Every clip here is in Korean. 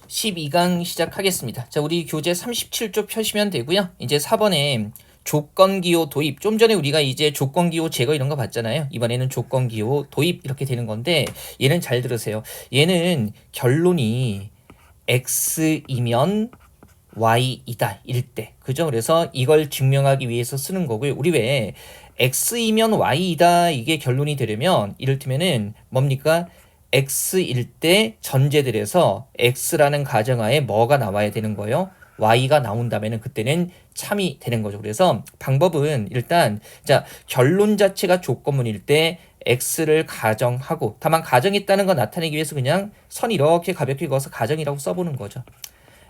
12강 시작하겠습니다. 자, 우리 교재 37쪽 펴시면 되고요. 이제 4번에 조건기호 도입. 좀 전에 우리가 이제 조건기호 제거 이런 거 봤잖아요. 이번에는 조건기호 도입 이렇게 되는 건데 얘는 잘 들으세요. 얘는 결론이 x이면 y이다 일 때. 그죠? 그래서 이걸 증명하기 위해서 쓰는 거고요. 우리 왜 x이면 y이다 이게 결론이 되려면 이를테면은 뭡니까? x일 때 전제들에서 x라는 가정하에 뭐가 나와야 되는 거예요? y가 나온다면은 그때는 참이 되는 거죠. 그래서 방법은 일단 자 결론 자체가 조건문일 때 x를 가정하고 다만 가정했다는 거 나타내기 위해서 그냥 선 이렇게 가볍게 그어서 가정이라고 써보는 거죠.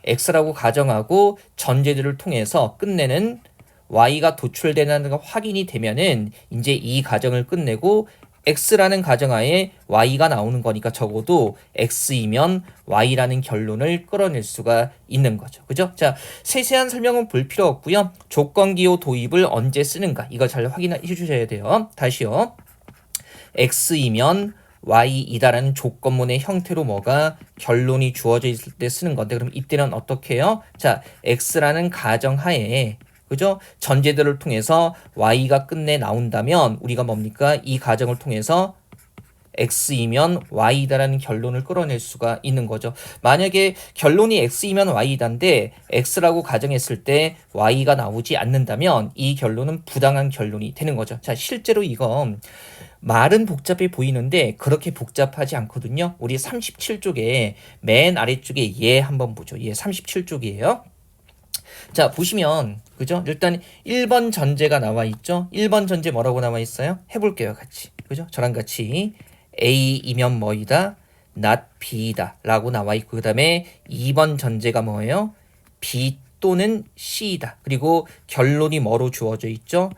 x라고 가정하고 전제들을 통해서 끝내는 y가 도출되는 거 확인이 되면은 이제 이 가정을 끝내고 x라는 가정하에 y가 나오는 거니까 적어도 x이면 y라는 결론을 끌어낼 수가 있는 거죠. 그죠? 자, 세세한 설명은 볼 필요 없고요. 조건기호 도입을 언제 쓰는가 이거 잘 확인해 주셔야 돼요. 다시요. x이면 y이다라는 조건문의 형태로 뭐가 결론이 주어져 있을 때 쓰는 건데 그럼 이때는 어떻게 해요? 자, x라는 가정하에 그죠? 전제들을 통해서 y가 끝내 나온다면 우리가 뭡니까? 이 가정을 통해서 x이면 y다라는 결론을 끌어낼 수가 있는 거죠. 만약에 결론이 x이면 y다인데 x라고 가정했을 때 y가 나오지 않는다면 이 결론은 부당한 결론이 되는 거죠. 자, 실제로 이건 말은 복잡해 보이는데 그렇게 복잡하지 않거든요. 우리 37쪽에 맨 아래쪽에 얘 한번 보죠. 얘 37쪽이에요. 자, 보시면 그죠? 일단 1번 전제가 나와 있죠. 1번 전제 뭐라고 나와 있어요? 해볼게요, 같이. 그죠? 저랑 같이 A이면 뭐이다? not B이다 라고 나와 있고 그 다음에 2번 전제가 뭐예요? B 또는 C이다. 그리고 결론이 뭐로 주어져 있죠?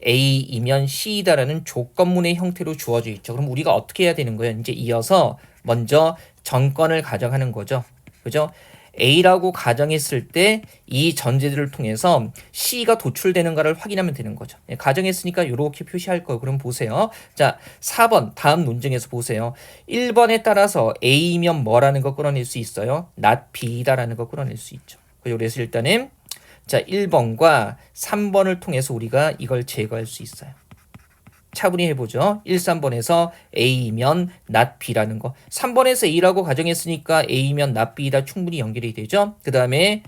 A이면 C이다라는 조건문의 형태로 주어져 있죠. 그럼 우리가 어떻게 해야 되는 거예요? 이제 이어서 먼저 전건을 가정하는 거죠. 그죠? A라고 가정했을 때 이 전제들을 통해서 C가 도출되는가를 확인하면 되는 거죠. 가정했으니까 이렇게 표시할 거예요. 그럼 보세요. 자, 4번 다음 논증에서 보세요. 1번에 따라서 A면 뭐라는 거 끌어낼 수 있어요? not B다라는 거 끌어낼 수 있죠. 그래서 일단은 자 1번과 3번을 통해서 우리가 이걸 제거할 수 있어요. 차분히 해보죠. 1, 3번에서 A면 not B라는 거. 3번에서 A라고 가정했으니까 A면 not B다 충분히 연결이 되죠. 그 다음에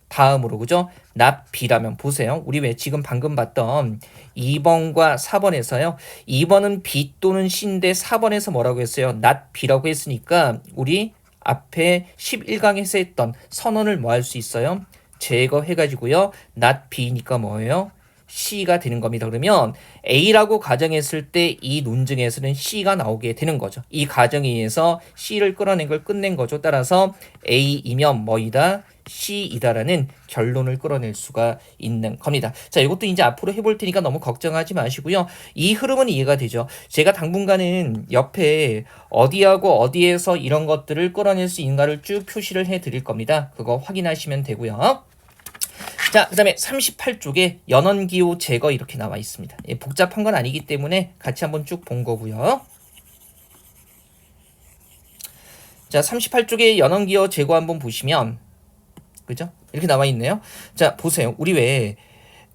다음으로 그죠? not B라면 보세요. 우리 왜 지금 방금 봤던 2번과 4번에서요. 2번은 B 또는 C인데 4번에서 뭐라고 했어요? not B라고 했으니까 우리 앞에 11강에서 했던 선언을 뭐 할 수 있어요? 제거해가지고요. not B니까 뭐예요? C가 되는 겁니다. 그러면 A라고 가정했을 때 이 논증에서는 C가 나오게 되는 거죠. 이 가정에 의해서 C를 끌어낸 걸 끝낸 거죠. 따라서 A이면 뭐이다? C이다라는 결론을 끌어낼 수가 있는 겁니다. 자, 이것도 이제 앞으로 해볼 테니까 너무 걱정하지 마시고요. 이 흐름은 이해가 되죠. 제가 당분간은 옆에 어디하고 어디에서 이런 것들을 끌어낼 수 있는가를 쭉 표시를 해드릴 겁니다. 그거 확인하시면 되고요. 자, 그 다음에 38쪽에 연원기호 제거 이렇게 나와 있습니다. 예, 복잡한 건 아니기 때문에 같이 한번 쭉 본 거고요. 자, 38쪽에 연원기호 제거 한번 보시면 그죠? 이렇게 나와 있네요. 자, 보세요. 우리 왜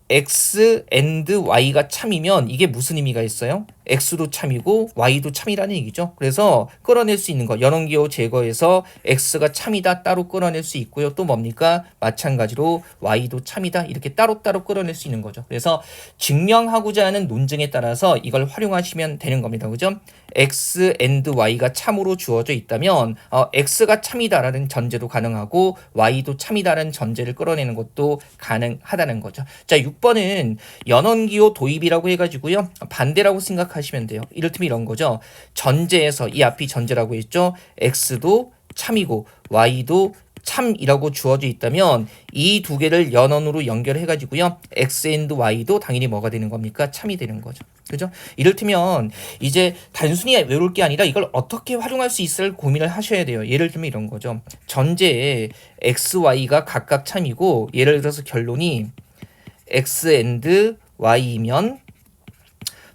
x and y가 참이면 이게 무슨 의미가 있어요? x도 참이고 y도 참이라는 얘기죠. 그래서 끌어낼 수 있는 거 연원기호 제거해서 x가 참이다 따로 끌어낼 수 있고요. 또 뭡니까? 마찬가지로 y도 참이다 이렇게 따로따로 끌어낼 수 있는 거죠. 그래서 증명하고자 하는 논증에 따라서 이걸 활용하시면 되는 겁니다. 그죠? x and y가 참으로 주어져 있다면 x가 참이다라는 전제도 가능하고 y도 참이다라는 전제를 끌어내는 것도 가능하다는 거죠. 자, 6번은 연원기호 도입이라고 해가지고요. 반대라고 생각하시면 돼요. 이를테면 이런 거죠. 전제에서 이 앞이 전제라고 했죠. x도 참이고 y도 참이라고 주어져 있다면 이 두 개를 연원으로 연결해가지고요. x and y도 당연히 뭐가 되는 겁니까? 참이 되는 거죠. 그죠? 이를테면 이제 단순히 외울 게 아니라 이걸 어떻게 활용할 수 있을 고민을 하셔야 돼요. 예를 들면 이런 거죠. 전제에 x, y가 각각 참이고 예를 들어서 결론이 x and y이면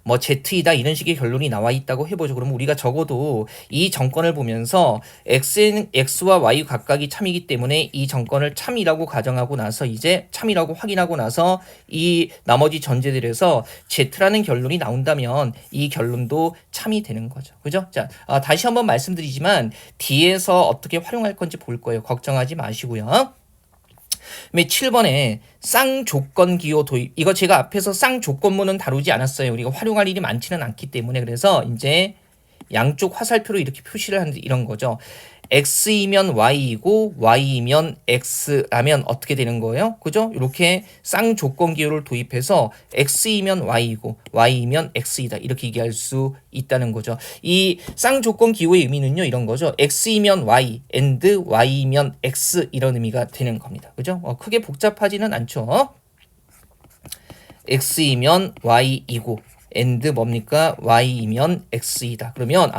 뭐 Z이다 이런 식의 결론이 나와 있다고 해보죠. 그러면 우리가 적어도 이 정권을 보면서 X와 Y 각각이 참이기 때문에 이 정권을 참이라고 가정하고 나서 이제 참이라고 확인하고 나서 이 나머지 전제들에서 Z라는 결론이 나온다면 이 결론도 참이 되는 거죠. 그죠? 자, 다시 한번 말씀드리지만 D에서 어떻게 활용할 건지 볼 거예요. 걱정하지 마시고요. 7번에 쌍조건 기호 도입. 이거 제가 앞에서 쌍조건문은 다루지 않았어요. 우리가 활용할 일이 많지는 않기 때문에. 그래서 이제 양쪽 화살표로 이렇게 표시를 하는 이런 거죠. X이면 Y이고 Y이면 X라면 어떻게 되는 거예요? 그죠? 이렇게 쌍조건 기호를 도입해서 X이면 Y이고 Y이면 X이다. 이렇게 얘기할 수 있다는 거죠. 이 쌍조건 기호의 의미는요. 이런 거죠. X이면 Y and Y이면 X 이런 의미가 되는 겁니다. 그죠? 크게 복잡하지는 않죠. X이면 Y이고 and 뭡니까? Y이면 X이다. 그러면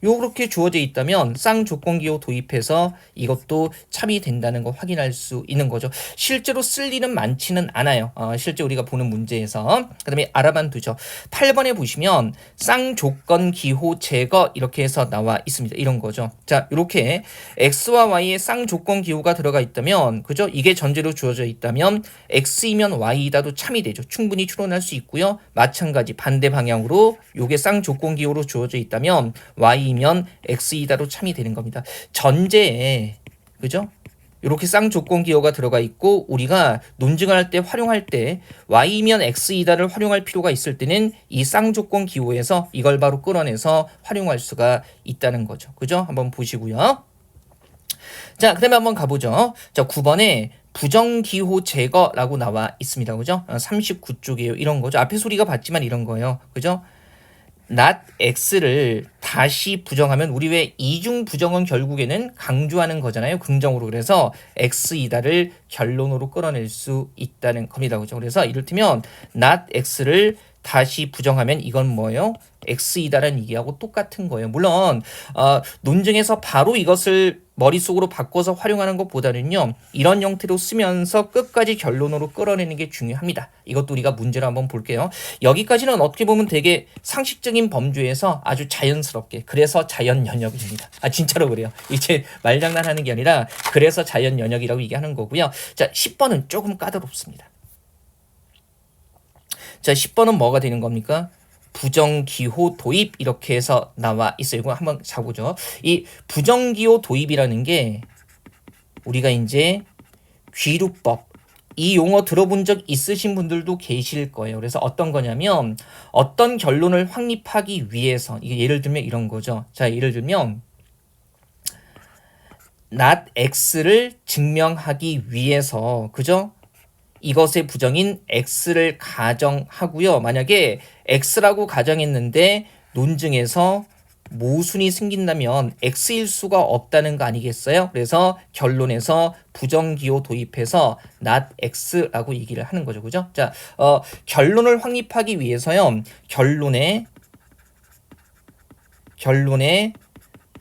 요렇게 주어져 있다면 쌍조건기호 도입해서 이것도 참이 된다는 거 확인할 수 있는 거죠. 실제로 쓸 일은 많지는 않아요. 실제 우리가 보는 문제에서. 그 다음에 알아만 두죠. 8번에 보시면 쌍조건기호 제거 이렇게 해서 나와 있습니다. 이런 거죠. 자, 이렇게 X와 Y의 쌍조건기호가 들어가 있다면 그죠? 이게 전제로 주어져 있다면 X이면 Y이다도 참이 되죠. 충분히 추론할 수 있고요. 마찬가지 반대 방향으로 요게 쌍조건기호로 주어져 있다면 Y이면 X이다로 참이 되는 겁니다. 전제에 그죠? 이렇게 쌍조건기호가 들어가 있고 우리가 논증을 할 때 활용할 때 Y이면 X이다를 활용할 필요가 있을 때는 이 쌍조건기호에서 이걸 바로 끌어내서 활용할 수가 있다는 거죠. 그죠? 한번 보시고요. 자, 그 다음에 한번 가보죠. 자, 9번에 부정기호 제거라고 나와 있습니다. 그죠? 39쪽이에요. 이런 거죠. 앞에 소리가 봤지만 이런 거예요. 그죠? not x를 다시 부정하면 우리 왜 이중 부정은 결국에는 강조하는 거잖아요. 긍정으로. 그래서 x이다를 결론으로 끌어낼 수 있다는 겁니다. 그죠? 그래서 이를테면 not x를 다시 부정하면 이건 뭐예요? x이다라는 얘기하고 똑같은 거예요. 물론 논증에서 바로 이것을 머릿속으로 바꿔서 활용하는 것보다는요. 이런 형태로 쓰면서 끝까지 결론으로 끌어내는 게 중요합니다. 이것도 우리가 문제로 한번 볼게요. 여기까지는 어떻게 보면 되게 상식적인 범주에서 아주 자연스럽게 그래서 자연 연역입니다. 진짜로 그래요. 이제 말장난하는 게 아니라 그래서 자연 연역이라고 얘기하는 거고요. 자, 10번은 조금 까다롭습니다. 자, 10번은 뭐가 되는 겁니까? 부정기호 도입 이렇게 해서 나와 있어요. 이거 한번 자보죠. 이 부정기호 도입이라는 게 우리가 이제 귀루법 이 용어 들어본 적 있으신 분들도 계실 거예요. 그래서 어떤 거냐면 어떤 결론을 확립하기 위해서 이게 예를 들면 이런 거죠. 자, 예를 들면 not x를 증명하기 위해서 그죠? 이것의 부정인 x를 가정하고요. 만약에 x라고 가정했는데 논증에서 모순이 생긴다면 x일 수가 없다는 거 아니겠어요? 그래서 결론에서 부정기호 도입해서 not x라고 얘기를 하는 거죠. 그죠? 자, 결론을 확립하기 위해서요. 결론에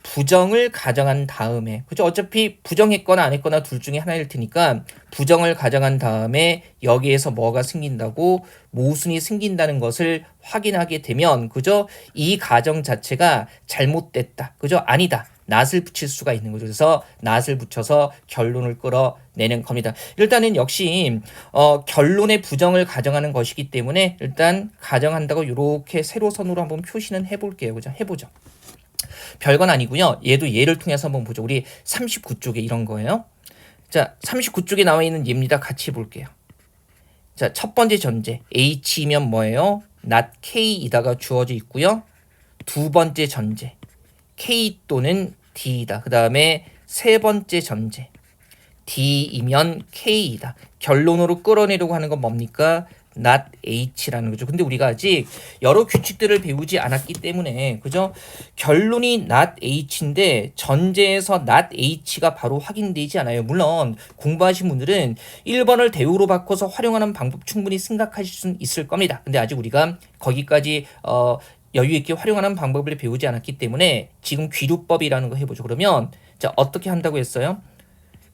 부정을 가정한 다음에 그죠? 어차피 부정했거나 안 했거나 둘 중에 하나일 테니까 부정을 가정한 다음에 여기에서 뭐가 생긴다고 모순이 생긴다는 것을 확인하게 되면 그죠? 이 가정 자체가 잘못됐다. 그죠? 아니다. not을 붙일 수가 있는 거죠. 그래서 not을 붙여서 결론을 끌어내는 겁니다. 일단은 역시 결론의 부정을 가정하는 것이기 때문에 일단 가정한다고 이렇게 세로선으로 한번 표시는 해볼게요. 그죠? 해보죠. 별건 아니고요. 얘도 예를 통해서 한번 보죠. 우리 39쪽에 이런 거예요. 자, 39쪽에 나와 있는 예입니다. 같이 볼게요. 자, 첫 번째 전제 H이면 뭐예요? not K이다가 주어져 있고요. 두 번째 전제 K 또는 D이다. 그 다음에 세 번째 전제 D이면 K이다. 결론으로 끌어내려고 하는 건 뭡니까? not H라는 거죠. 근데 우리가 아직 여러 규칙들을 배우지 않았기 때문에 그죠? 결론이 not H인데 전제에서 not H가 바로 확인되지 않아요. 물론 공부하신 분들은 1번을 대우로 바꿔서 활용하는 방법 충분히 생각하실 수는 있을 겁니다. 근데 아직 우리가 거기까지 여유 있게 활용하는 방법을 배우지 않았기 때문에 지금 귀루법이라는 거 해보죠. 그러면 자, 어떻게 한다고 했어요?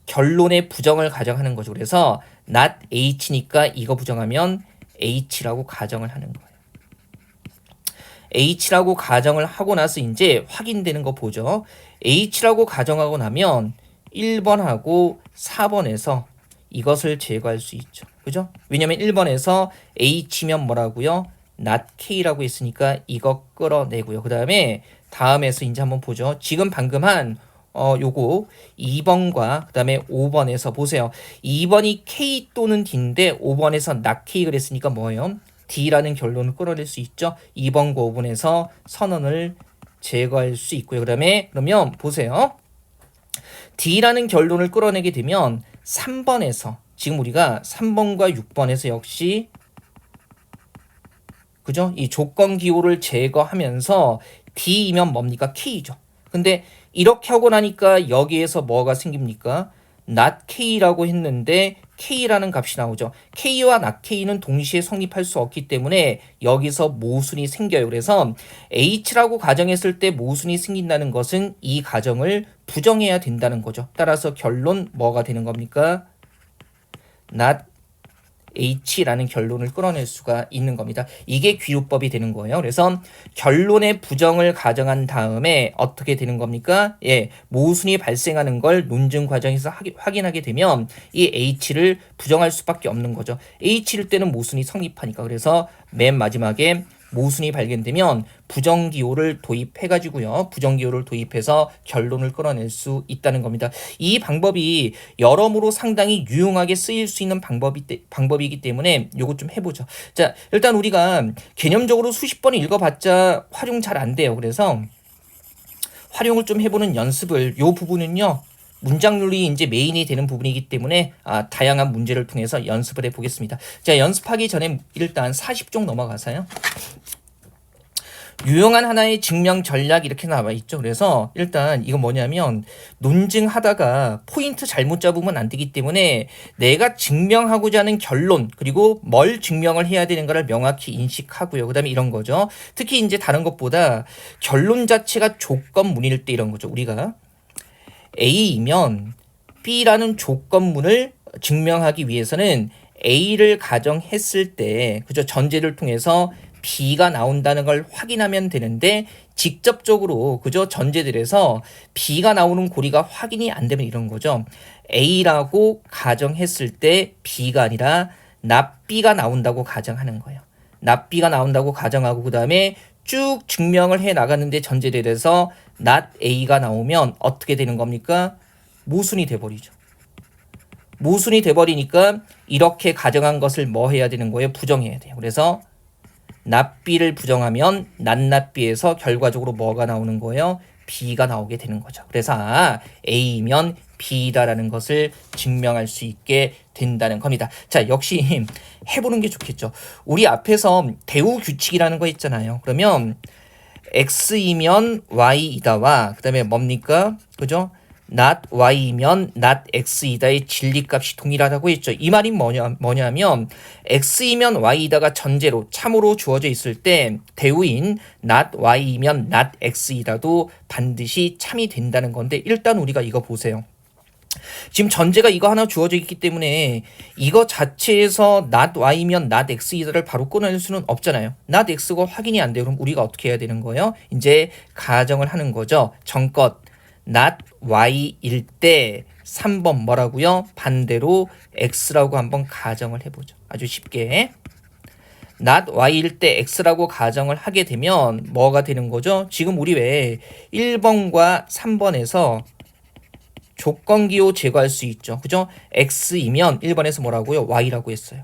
결론의 부정을 가정하는 거죠. 그래서 not H니까 이거 부정하면 H라고 가정을 하는 거예요. H라고 가정을 하고 나서 이제 확인되는 거 보죠. H라고 가정하고 나면 1번하고 4번에서 이것을 제거할 수 있죠. 그죠? 왜냐면 1번에서 H면 뭐라고요? not K라고 했으니까 이거 끌어내고요. 그 다음에서 이제 한번 보죠. 지금 방금 한 요거 2번과 그 다음에 5번에서 보세요. 2번이 K 또는 D인데 5번에서 not K 그랬으니까 뭐예요? D라는 결론을 끌어낼 수 있죠. 2번과 5번에서 선언을 제거할 수 있고요. 그러면 보세요. D라는 결론을 끌어내게 되면 3번에서 지금 우리가 3번과 6번에서 역시 그죠? 이 조건 기호를 제거하면서 D이면 뭡니까? K죠. 근데 이렇게 하고 나니까 여기에서 뭐가 생깁니까? not K라고 했는데 K라는 값이 나오죠. K와 not K는 동시에 성립할 수 없기 때문에 여기서 모순이 생겨요. 그래서 H라고 가정했을 때 모순이 생긴다는 것은 이 가정을 부정해야 된다는 거죠. 따라서 결론 뭐가 되는 겁니까? not H라는 결론을 끌어낼 수가 있는 겁니다. 이게 귀호법이 되는 거예요. 그래서 결론의 부정을 가정한 다음에 어떻게 되는 겁니까? 모순이 발생하는 걸 논증 과정에서 확인하게 되면 이 H를 부정할 수밖에 없는 거죠. H일 때는 모순이 성립하니까. 그래서 맨 마지막에 모순이 발견되면 부정기호를 도입해가지고요. 부정기호를 도입해서 결론을 끌어낼 수 있다는 겁니다. 이 방법이 여러모로 상당히 유용하게 쓰일 수 있는 방법이기 때문에 요거 좀 해보죠. 자, 일단 우리가 개념적으로 수십 번 읽어봤자 활용 잘 안 돼요. 그래서 활용을 좀 해보는 연습을 요 부분은요. 문장윤리 이제 메인이 되는 부분이기 때문에 다양한 문제를 통해서 연습을 해보겠습니다. 자, 연습하기 전에 일단 40쪽 넘어가서요. 유용한 하나의 증명 전략 이렇게 나와 있죠. 그래서 일단 이거 뭐냐면 논증하다가 포인트 잘못 잡으면 안 되기 때문에 내가 증명하고자 하는 결론 그리고 뭘 증명을 해야 되는가를 명확히 인식하고요. 그 다음에 이런 거죠. 특히 이제 다른 것보다 결론 자체가 조건문일 때 이런 거죠. 우리가 A이면 B라는 조건문을 증명하기 위해서는 A를 가정했을 때 그죠? 전제를 통해서 B가 나온다는 걸 확인하면 되는데 직접적으로 그죠? 전제들에서 B가 나오는 고리가 확인이 안 되면 이런 거죠. A라고 가정했을 때 B가 아니라 not B가 나온다고 가정하는 거예요. not B가 나온다고 가정하고 그 다음에 쭉 증명을 해 나가는데 전제들에서 not A가 나오면 어떻게 되는 겁니까? 모순이 돼버리죠. 모순이 돼버리니까 이렇게 가정한 것을 뭐 해야 되는 거예요? 부정해야 돼요. 그래서 not B를 부정하면 not B에서 결과적으로 뭐가 나오는 거예요? B가 나오게 되는 거죠. 그래서 A면 B다라는 것을 증명할 수 있게 된다는 겁니다. 자, 역시 해보는 게 좋겠죠. 우리 앞에서 대우 규칙이라는 거 있잖아요. 그러면 X이면 Y이다와 그 다음에 뭡니까? 그죠? not Y이면 not X이다의 진리값이 동일하다고 했죠. 이 말이 뭐냐면 X이면 Y이다가 전제로 참으로 주어져 있을 때 대우인 not Y이면 not X이다도 반드시 참이 된다는 건데 일단 우리가 이거 보세요. 지금 전제가 이거 하나 주어져 있기 때문에 이거 자체에서 not y면 not x이다를 바로 꺼낼 수는 없잖아요. not x가 확인이 안 돼요. 그럼 우리가 어떻게 해야 되는 거예요? 이제 가정을 하는 거죠. 정껏 not y일 때 3번 뭐라고요? 반대로 x라고 한번 가정을 해보죠. 아주 쉽게. not y일 때 x라고 가정을 하게 되면 뭐가 되는 거죠? 지금 우리 왜 1번과 3번에서 조건기호 제거할 수 있죠. 그죠? X이면 1번에서 뭐라고요? Y라고 했어요.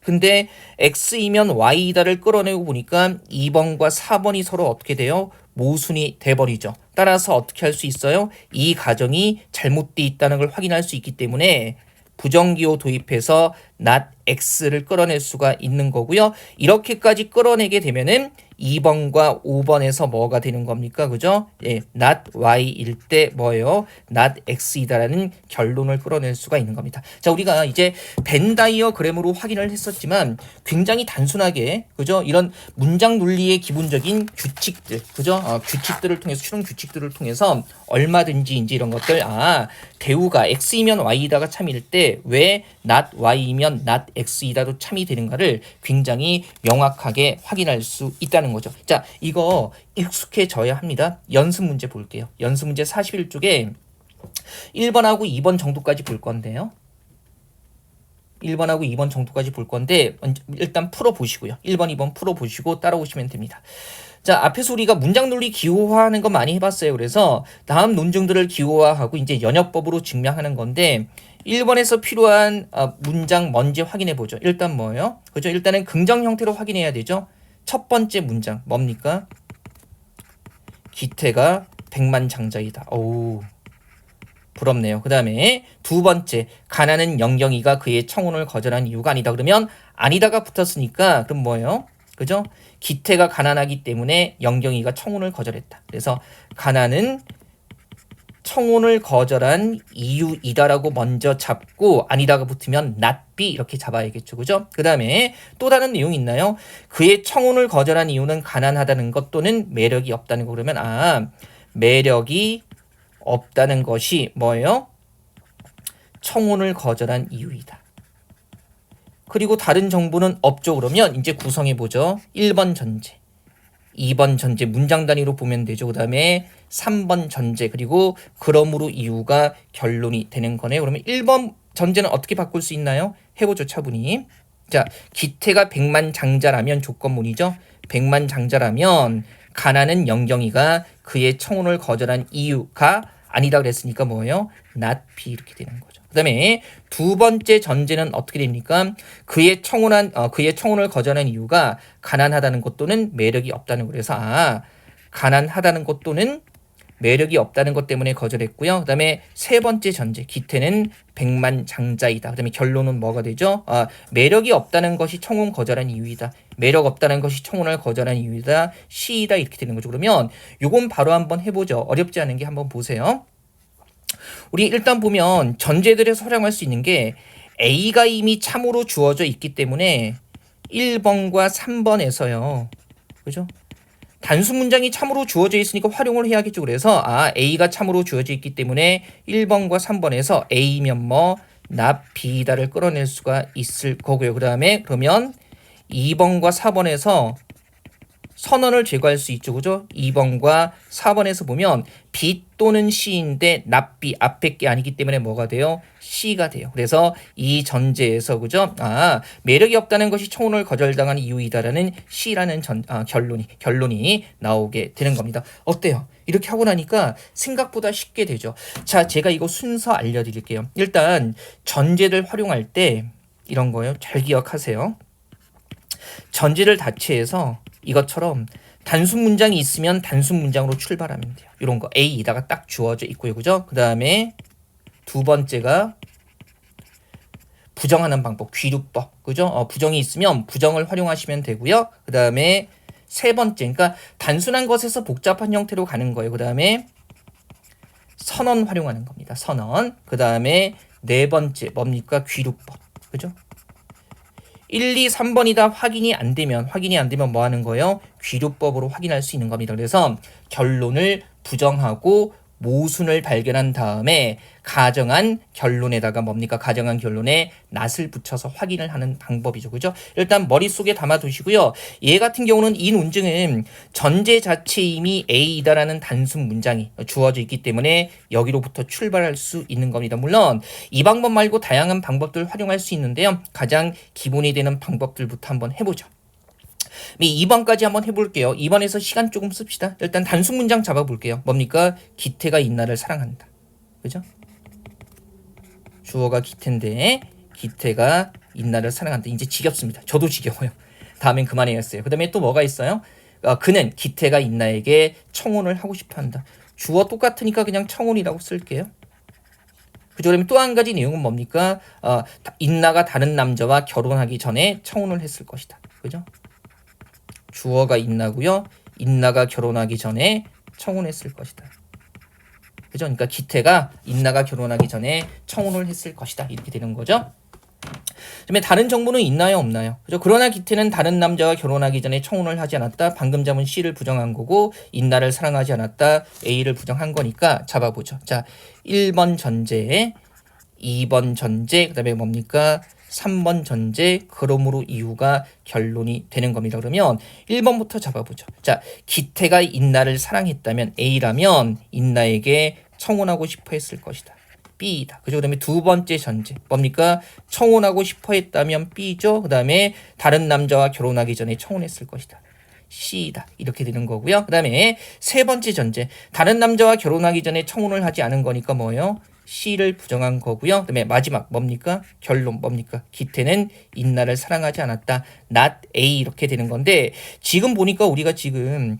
근데 X이면 Y이다를 끌어내고 보니까 2번과 4번이 서로 어떻게 돼요? 모순이 돼버리죠. 따라서 어떻게 할 수 있어요? 이 가정이 잘못되어 있다는 걸 확인할 수 있기 때문에 부정기호 도입해서 not X를 끌어낼 수가 있는 거고요. 이렇게까지 끌어내게 되면은 2번과 5번에서 뭐가 되는 겁니까? 그죠? not y일 때 뭐예요? not x이다라는 결론을 끌어낼 수가 있는 겁니다. 자, 우리가 이제 벤 다이어그램으로 확인을 했었지만 굉장히 단순하게 그죠? 이런 문장 논리의 기본적인 규칙들, 그죠? 규칙들을 통해서 추론 규칙들을 통해서 얼마든지 이제 이런 것들 대우가 x이면 y이다가 참일 때 왜 not y이면 not x이다도 참이 되는가를 굉장히 명확하게 확인할 수 있다는 이런 거죠. 자, 이거 익숙해져야 합니다. 연습 문제 볼게요. 연습 문제 41쪽에 1번하고 2번 정도까지 볼 건데요. 1번하고 2번 정도까지 볼 건데 일단 풀어보시고요. 1번, 2번 풀어보시고 따라오시면 됩니다. 자, 앞에서 우리가 문장 논리 기호화하는 거 많이 해봤어요. 그래서 다음 논증들을 기호화하고 이제 연역법으로 증명하는 건데 1번에서 필요한 문장 뭔지 확인해 보죠. 일단 뭐예요? 그죠? 일단은 긍정 형태로 확인해야 되죠. 첫 번째 문장 뭡니까? 기태가 백만장자이다. 어우, 부럽네요. 그 다음에 두 번째, 가난은 영경이가 그의 청혼을 거절한 이유가 아니다. 그러면 아니다가 붙었으니까 그럼 뭐예요? 그죠? 기태가 가난하기 때문에 영경이가 청혼을 거절했다. 그래서 가난은 청혼을 거절한 이유이다라고 먼저 잡고 아니다가 붙으면 not be 이렇게 잡아야겠죠. 그죠? 그 다음에 또 다른 내용 있나요? 그의 청혼을 거절한 이유는 가난하다는 것 또는 매력이 없다는 거. 그러면 매력이 없다는 것이 뭐예요? 청혼을 거절한 이유이다. 그리고 다른 정보는 없죠. 그러면 이제 구성해 보죠. 1번 전제, 2번 전제 문장 단위로 보면 되죠. 그 다음에 3번 전제, 그리고 그러므로 이유가 결론이 되는 거네요. 그러면 1번 전제는 어떻게 바꿀 수 있나요? 해보죠, 차분히. 자, 기태가 백만장자라면 조건문이죠. 백만장자라면 가난은 영경이가 그의 청혼을 거절한 이유가 아니다 그랬으니까 뭐예요? not be 이렇게 되는 거죠. 그 다음에 두 번째 전제는 어떻게 됩니까? 그의 청혼을 거절한 이유가 가난하다는 것 또는 매력이 없다는 거. 그래서 가난하다는 것 또는 매력이 없다는 것 때문에 거절했고요. 그 다음에 세 번째 전제, 기태는 백만장자이다. 그 다음에 결론은 뭐가 되죠? 매력이 없다는 것이 청혼 거절한 이유이다. 매력 없다는 것이 청혼을 거절한 이유이다. C이다. 이렇게 되는 거죠. 그러면 요건 바로 한번 해보죠. 어렵지 않은 게 한번 보세요. 우리 일단 보면 전제들에서 활용할 수 있는 게 A가 이미 참으로 주어져 있기 때문에 1번과 3번에서요. 그죠? 단수 문장이 참으로 주어져 있으니까 활용을 해야겠죠. 그래서 A가 참으로 주어져 있기 때문에 1번과 3번에서 A면 not B다를 끌어낼 수가 있을 거고요. 그 다음에 그러면 2번과 4번에서 선언을 제거할 수 있죠. 그죠? 2번과 4번에서 보면 B 또는 C인데 not B 앞에 게 아니기 때문에 뭐가 돼요? C가 돼요. 그래서 이 전제에서 그죠? 매력이 없다는 것이 청혼을 거절당한 이유이다라는 C라는 결론이 나오게 되는 겁니다. 어때요? 이렇게 하고 나니까 생각보다 쉽게 되죠. 자, 제가 이거 순서 알려드릴게요. 일단 전제를 활용할 때 이런 거예요. 잘 기억하세요. 전제를 다치해서 이것처럼 단순 문장이 있으면 단순 문장으로 출발하면 돼요. 이런 거 A이다가 딱 주어져 있고요. 그죠? 그 다음에 두 번째가 부정하는 방법, 귀류법. 그죠? 부정이 있으면 부정을 활용하시면 되고요. 그 다음에 세 번째, 그러니까 단순한 것에서 복잡한 형태로 가는 거예요. 그 다음에 선언 활용하는 겁니다. 선언. 그 다음에 네 번째 뭡니까? 귀류법. 그죠? 1, 2, 3번이다 확인이 안 되면 뭐 하는 거예요? 귀류법으로 확인할 수 있는 겁니다. 그래서 결론을 부정하고 모순을 발견한 다음에 가정한 결론에다가 뭡니까? 가정한 결론에 낫을 붙여서 확인을 하는 방법이죠. 그죠? 일단 머릿속에 담아 두시고요. 얘 같은 경우는 이 논증은 전제 자체 이미 A이다라는 단순 문장이 주어져 있기 때문에 여기로부터 출발할 수 있는 겁니다. 물론 이 방법 말고 다양한 방법들을 활용할 수 있는데요. 가장 기본이 되는 방법들부터 한번 해보죠. 2번까지 한번 해볼게요. 2번에서 시간 조금 씁시다. 일단 단순 문장 잡아볼게요. 뭡니까? 기태가 인나를 사랑한다. 그죠? 주어가 기태인데 기태가 인나를 사랑한다. 이제 지겹습니다. 저도 지겨워요. 다음엔 그만해야겠어요. 그 다음에 또 뭐가 있어요? 그는 기태가 인나에게 청혼을 하고 싶어한다. 주어 똑같으니까 그냥 청혼이라고 쓸게요. 그죠? 그러면 또 한 가지 내용은 뭡니까? 인나가 다른 남자와 결혼하기 전에 청혼을 했을 것이다. 그죠? 주어가 인나고요. 인나가 결혼하기 전에 청혼했을 것이다. 그죠? 그러니까 기태가 인나가 결혼하기 전에 청혼을 했을 것이다. 이렇게 되는 거죠. 그다음에 다른 정보는 있나요, 없나요? 그죠? 그러나 기태는 다른 남자와 결혼하기 전에 청혼을 하지 않았다. 방금 잡은 C를 부정한 거고 인나를 사랑하지 않았다. A를 부정한 거니까 잡아보죠. 자, 1번 전제, 2번 전제, 그다음에 뭡니까? 3번 전제 그러므로 이유가 결론이 되는 겁니다. 그러면 1번부터 잡아보죠. 자, 기태가 인나를 사랑했다면 A라면 인나에게 청혼하고 싶어 했을 것이다. B이다. 그죠? 그다음에 두 번째 전제 뭡니까? 청혼하고 싶어 했다면 B죠. 그다음에 다른 남자와 결혼하기 전에 청혼했을 것이다. C이다. 이렇게 되는 거고요. 그다음에 세 번째 전제 다른 남자와 결혼하기 전에 청혼을 하지 않은 거니까 뭐예요? C를 부정한 거고요. 그다음에 마지막 뭡니까? 결론 뭡니까? 기태는 인나를 사랑하지 않았다. not A 이렇게 되는 건데 지금 보니까 우리가 지금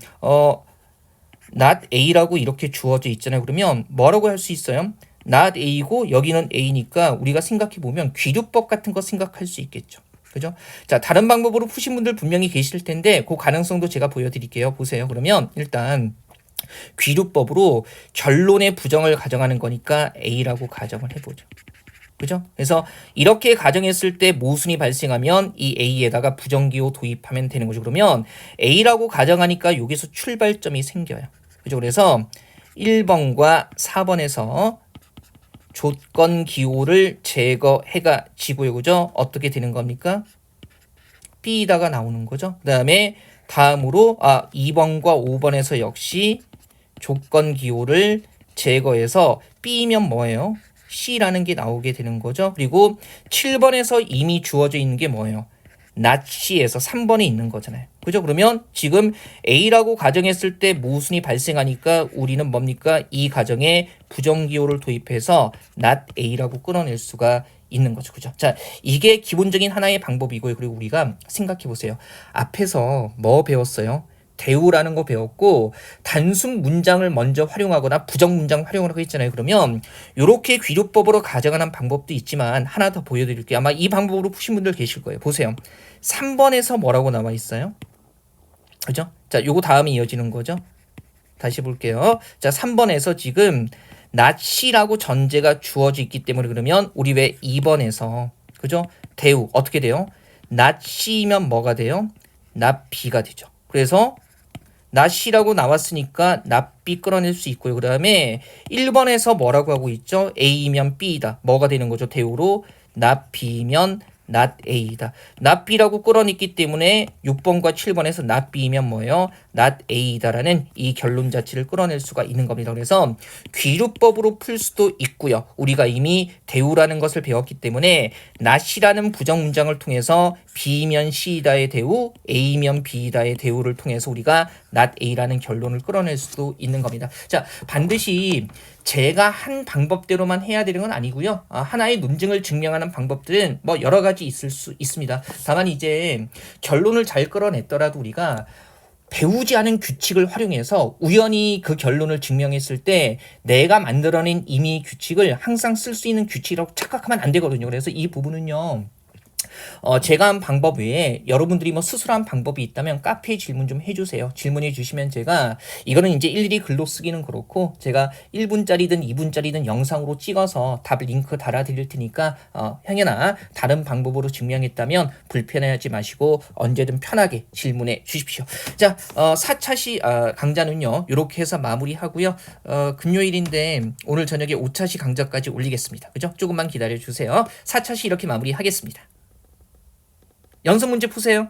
not A라고 이렇게 주어져 있잖아요. 그러면 뭐라고 할 수 있어요? not A고 여기는 A니까 우리가 생각해 보면 귀류법 같은 거 생각할 수 있겠죠. 그죠? 자, 다른 방법으로 푸신 분들 분명히 계실 텐데 그 가능성도 제가 보여드릴게요. 보세요. 그러면 일단 귀류법으로 결론의 부정을 가정하는 거니까 A라고 가정을 해보죠. 그죠? 그래서 이렇게 가정했을 때 모순이 발생하면 이 A에다가 부정기호 도입하면 되는 거죠. 그러면 A라고 가정하니까 여기서 출발점이 생겨요. 그죠? 그래서 1번과 4번에서 조건 기호를 제거해가 지고요. 그죠? 어떻게 되는 겁니까? B다가 나오는 거죠. 그 다음에 다음으로 2번과 5번에서 역시 조건 기호를 제거해서 B면 뭐예요? C라는 게 나오게 되는 거죠. 그리고 7번에서 이미 주어져 있는 게 뭐예요? not C에서 3번에 있는 거잖아요. 그죠? 그러면 지금 A라고 가정했을 때 모순이 발생하니까 우리는 뭡니까? 이 가정에 부정기호를 도입해서 not A라고 끊어낼 수가 있는 거죠. 그죠? 자, 이게 기본적인 하나의 방법이고요. 그리고 우리가 생각해 보세요. 앞에서 뭐 배웠어요? 대우라는 거 배웠고 단순 문장을 먼저 활용하거나 부정 문장 활용을 하고 있잖아요. 그러면 이렇게 귀류법으로 가정하는 방법도 있지만 하나 더 보여드릴게요. 아마 이 방법으로 푸신 분들 계실 거예요. 보세요. 3번에서 뭐라고 나와 있어요? 그죠? 자, 요거 다음에 이어지는 거죠. 다시 볼게요. 자, 3번에서 지금 not이라고 전제가 주어져 있기 때문에 그러면 우리 왜 2번에서 그죠? 대우 어떻게 돼요? not이면 뭐가 돼요? not B가 되죠. 그래서 not이라고 나왔으니까 not B 끌어낼 수 있고요. 그 다음에 1번에서 뭐라고 하고 있죠? A면 B이다. 뭐가 되는 거죠? 대우로 not B면 not A이다. not B라고 끌어냈기 때문에 6번과 7번에서 not B면 뭐예요? not A이다라는 이 결론 자체를 끌어낼 수가 있는 겁니다. 그래서 귀류법으로 풀 수도 있고요. 우리가 이미 대우라는 것을 배웠기 때문에 not이라는 부정 문장을 통해서 B면 C이다의 대우, A면 B이다의 대우를 통해서 우리가 not A라는 결론을 끌어낼 수도 있는 겁니다. 자, 반드시 제가 한 방법대로만 해야 되는 건 아니고요. 하나의 논증을 증명하는 방법들은 뭐 여러 가지 있을 수 있습니다. 다만 이제 결론을 잘 끌어냈더라도 우리가 배우지 않은 규칙을 활용해서 우연히 그 결론을 증명했을 때 내가 만들어낸 임의 규칙을 항상 쓸 수 있는 규칙이라고 착각하면 안 되거든요. 그래서 이 부분은요. 제가 한 방법 외에 여러분들이 뭐 스스로 한 방법이 있다면 카페에 질문 좀 해주세요. 질문해 주시면 제가 이거는 이제 일일이 글로 쓰기는 그렇고 제가 1분짜리든 2분짜리든 영상으로 찍어서 답 링크 달아드릴 테니까 형연아 다른 방법으로 증명했다면 불편해하지 마시고 언제든 편하게 질문해 주십시오. 자, 4차시 강좌는요. 이렇게 해서 마무리하고요. 금요일인데 오늘 저녁에 5차시 강좌까지 올리겠습니다. 그죠? 조금만 기다려 주세요. 4차시 이렇게 마무리하겠습니다. 연습 문제 푸세요.